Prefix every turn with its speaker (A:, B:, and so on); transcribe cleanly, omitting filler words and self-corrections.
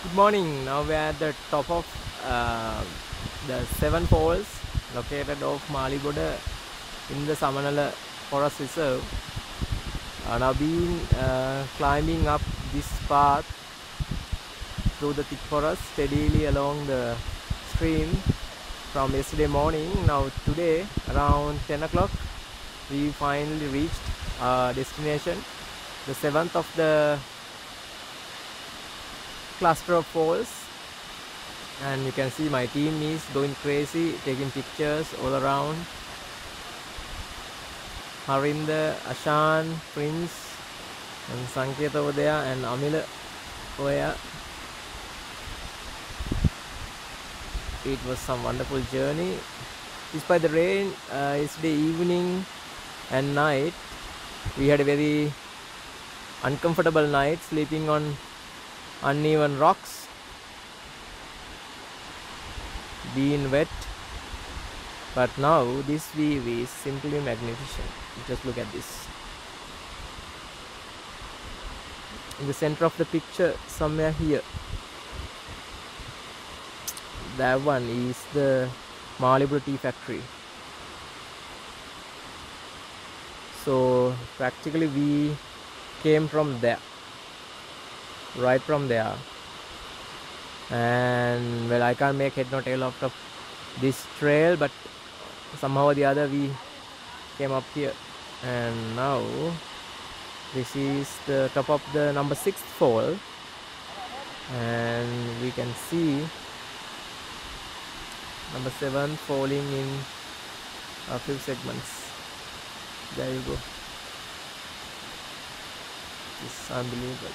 A: Good morning. Now we are at the top of the 7 falls located off Maliboda in the Samanala Forest Reserve. Now been climbing up this path through the thick forest steadily along the stream from yesterday morning. Now today around 10 o'clock we finally reached our destination, the 7th of the cluster of falls, and you can see my team is going crazy taking pictures all around. Harinda, Ashan, Prince and Sanket over there, and Amila over here. It was some wonderful journey despite the rain. Yesterday evening and night we had a very uncomfortable night sleeping on uneven rocks, being wet, but now this view is simply magnificent. Just look at this. In the center of the picture, somewhere here, that one is the Maliboda tea factory. So practically we came from there, right from there, and well, I can't make head nor tail out of this trail, but somehow or the other we came up here, and now this is the top of the number 6th fall, and we can see number 7 falling in a few segments. There you go. It's unbelievable.